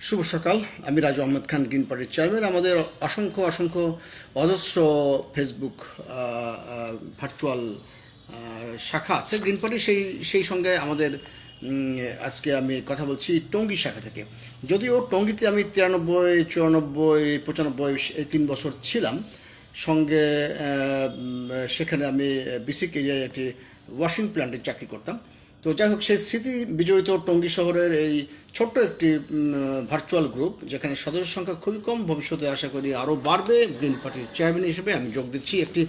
শুভ সকাল। আমি রাজু আহমেদ খান, গ্রিন পার্টির চেয়ারম্যান। আমাদের অসংখ্য অসংখ্য অজস্র ফেসবুক ভার্চুয়াল শাখা আছে গ্রিন পার্টি। সেই সঙ্গে আমাদের আজকে আমি কথা বলছি টঙ্গী শাখা থেকে। যদিও টঙ্গীতে আমি 93, 94, 95 এই 3 বছর ছিলাম সঙ্গে। সেখানে আমি বেসিক এরিয়ায় একটি ওয়াশিং প্ল্যান্টে চাকরি করতাম। তো যাই হোক, সেই স্মৃতি বিজড়িত টঙ্গী শহরের এই ছোট্ট একটি ভার্চুয়াল গ্রুপ, যেখানে সদস্য সংখ্যা খুবই কম, ভবিষ্যতে আশা করি আরও বাড়বে। গ্রিন পার্টির চেয়ারম্যান হিসেবে আমি যোগ দিচ্ছি। একটি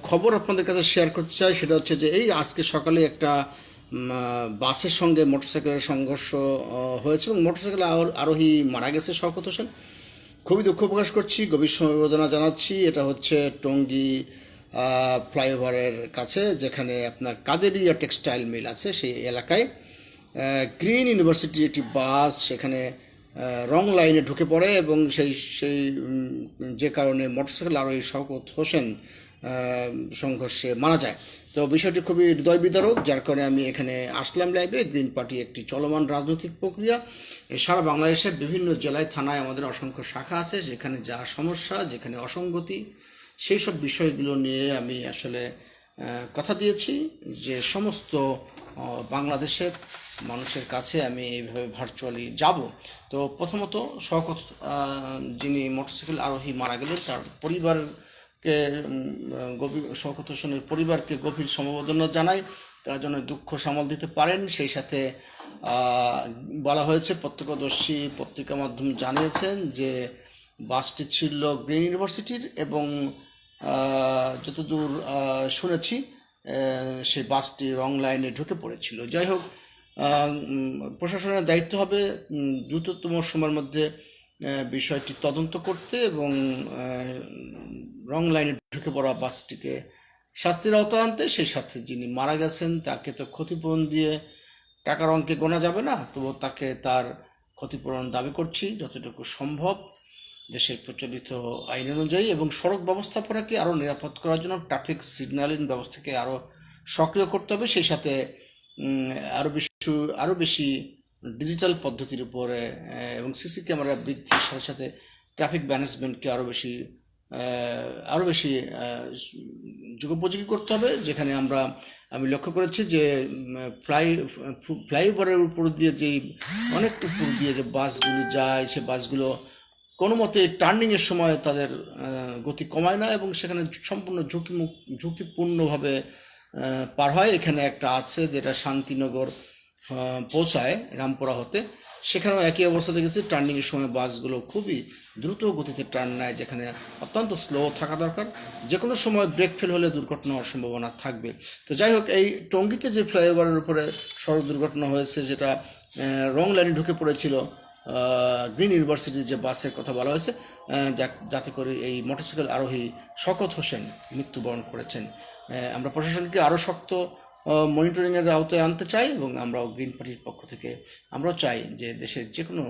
খবর আপনাদের কাছে শেয়ার করতে চাই, সেটা হচ্ছে যে এই আজকে সকালে একটা বাসের সঙ্গে মোটরসাইকেলের সংঘর্ষ হয়েছে এবং মোটরসাইকেল আরোহী মারা গেছে শওকত হোসেন। খুবই দুঃখ প্রকাশ করছি, গভীর সমবেদনা জানাচ্ছি। এটা হচ্ছে টঙ্গী ফ্লাইওভারের কাছে, যেখানে আপনার কাদেরিয়া টেক্সটাইল মিল আছে, সেই এলাকায় গ্রিন ইউনিভার্সিটির একটি বাস সেখানে রং লাইনে ঢুকে পড়ে এবং সেই সেই যে কারণে মোটরসাইকেল আরোহী শওকত হোসেন সংঘর্ষে মারা যায়। তো বিষয়টি খুবই হৃদয় বিদারক, যার কারণে আমি এখানে আসলাম লাইভে। গ্রিন পার্টি একটি চলমান রাজনৈতিক প্রক্রিয়া। সারা বাংলাদেশের বিভিন্ন জেলায়, থানায় আমাদের অসংখ্য শাখা আছে, যেখানে যা সমস্যা, যেখানে অসঙ্গতি, সেই সব বিষয়গুলো নিয়ে আমি আসলে কথা দিয়েছি যে সমস্ত বাংলাদেশের মানুষের কাছে আমি এইভাবে ভার্চুয়ালি যাব। তো প্রথমত শওকত, যিনি মোটরসাইকেল আরোহী মারা গেলেন, তার পরিবারকে গভীর, শওকত হোসেনের পরিবারকে গভীর সমবেদনা জানাই। তারা যেন দুঃখ সামাল দিতে পারেন। সেই সাথে বলা হয়েছে, প্রত্যক্ষদর্শী পত্রিকা মাধ্যম জানিয়েছেন যে বাসটি ছিল গ্রিন ইউনিভার্সিটির এবং যতদূর শুনেছি সেই বাসটি রং লাইনে ঢুকে পড়েছিল। যাই হোক, প্রশাসনের দায়িত্ব হবে দ্রুততম সময়ের মধ্যে বিষয়টি তদন্ত করতে এবং রং লাইনে ঢুকে পড়া বাসটিকে শাস্তির আওতায় আনতে। সেই সাথে যিনি মারা গেছেন তাকে তো ক্ষতিপূরণ দিয়ে টাকার অঙ্কে গোনা যাবে না, তবু তাকে তার ক্ষতিপূরণ দাবি করছি যতটুকু সম্ভব দেশের প্রচলিত আইন অনুযায়ী। এবং সড়ক ব্যবস্থাপনাকে আরও নিরাপদ করার জন্য ট্রাফিক সিগন্যালিং ব্যবস্থাকে আরও সক্রিয় করতে হবে। সেই সাথে আরও বেশি ডিজিটাল পদ্ধতির উপরে এবং সিসি ক্যামেরা বৃদ্ধির সাথে সাথে ট্রাফিক ম্যানেজমেন্টকে আরও বেশি যুগোপযোগী করতে হবে। যেখানে আমি লক্ষ্য করেছি যে ফ্লাইওভারের উপর দিয়ে অনেক উপর দিয়ে যে বাসগুলি যায়, সে বাসগুলো কোনো মতে টার্নিংয়ের সময় তাদের গতি কমায় না এবং সেখানে সম্পূর্ণ ঝুঁকিপূর্ণভাবে পার হয়। এখানে একটা আছে যেটা শান্তিনগর পৌঁছায় রামপুরা হতে, সেখানেও একই অবস্থা দেখেছি। টার্নিংয়ের সময় বাসগুলো খুবই দ্রুত গতিতে টার্ন নেয়, যেখানে অত্যন্ত স্লো থাকা দরকার। যে কোনো সময় ব্রেক ফেল হলে দুর্ঘটনা হওয়ার সম্ভাবনা থাকবে। তো যাই হোক, এই টঙ্গীতে যে ফ্লাইওভারের উপরে সড়ক দুর্ঘটনা হয়েছে, যেটা রং লাইনে ঢুকে পড়েছিল গ্রিন ইউনিভার্সিটির যে বাসের কথা বলা হয়েছে, যাতে করে এই মোটরসাইকেল আরোহী শওকত হোসেন মৃত্যুবরণ করেছেন। আমরা প্রশাসনকে আরও শক্ত মনিটরিংয়ের আওতায় আনতে চাই এবং আমরাও গ্রিন পার্টির পক্ষ থেকে আমরাও চাই যে দেশের যে কোনো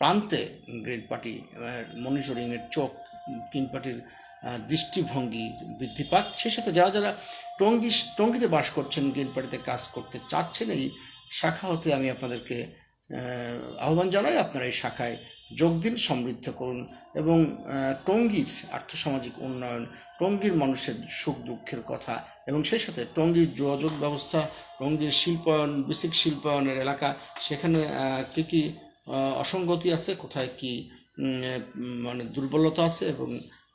প্রান্তে গ্রিন পার্টি মনিটরিংয়ের চোখ, গ্রিন পার্টির দৃষ্টিভঙ্গি বৃদ্ধি পাক। সেই সাথে যারা যারা টঙ্গীতে বাস করছেন, গ্রিন পার্টিতে কাজ করতে চাচ্ছেন, এই শাখা হতে আমি আপনাদেরকে আহ্বান জানাই, আপনারা এই শাখায় যোগ দিন, সমৃদ্ধ করুন এবং টঙ্গীর আর্থসামাজিক উন্নয়ন, টঙ্গীর মানুষের সুখ দুঃখের কথা এবং সেই সাথে টঙ্গীর যোগাযোগ ব্যবস্থা, টঙ্গীর শিল্পায়ন, বেসিক শিল্পায়নের এলাকা, সেখানে কী কী অসঙ্গতি আছে, কোথায় কি মানে দুর্বলতা আছে এবং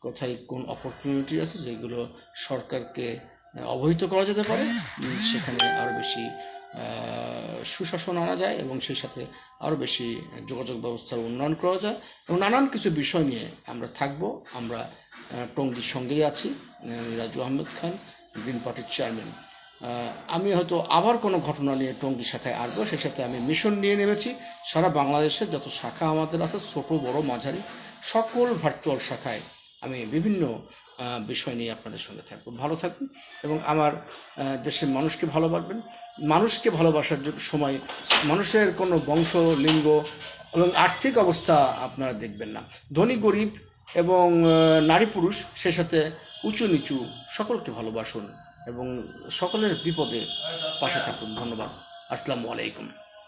কোথায় কোন অপরচুনিটি আছে, যেগুলো সরকারকে অবহিত করা যেতে পারে, সেখানে আরও বেশি সুশাসন আনা যায় এবং সেই সাথে আরও বেশি যোগাযোগ ব্যবস্থার উন্নয়ন করা যায় এবং নানান কিছু বিষয় নিয়ে আমরা থাকবো। আমরা টঙ্গীর সঙ্গেই আছি। রাজু আহমেদ খান, গ্রিন পার্টির চেয়ারম্যান। আমি হয়তো আবার কোনো ঘটনা নিয়ে টঙ্গী শাখায় আসবো। সেই সাথে আমি মিশন নিয়ে নেমেছি সারা বাংলাদেশের যত শাখা আমাদের আছে, ছোট বড় মাঝারি, সকল ভার্চুয়াল শাখায় আমি বিভিন্ন বিষয় নিয়ে আপনাদের সঙ্গে থাকবো। ভালো থাকবেন এবং আমার দেশের মানুষকে ভালোবাসবেন। মানুষকে ভালোবাসার সময় মানুষের কোনো বংশ, লিঙ্গ এবং আর্থিক অবস্থা আপনারা দেখবেন না। ধনী গরিব এবং নারী পুরুষ, সেই সাথে উঁচু নিচু সকলকে ভালোবাসুন এবং সকলের বিপদে পাশে থাকুন। ধন্যবাদ। আসসালামু আলাইকুম।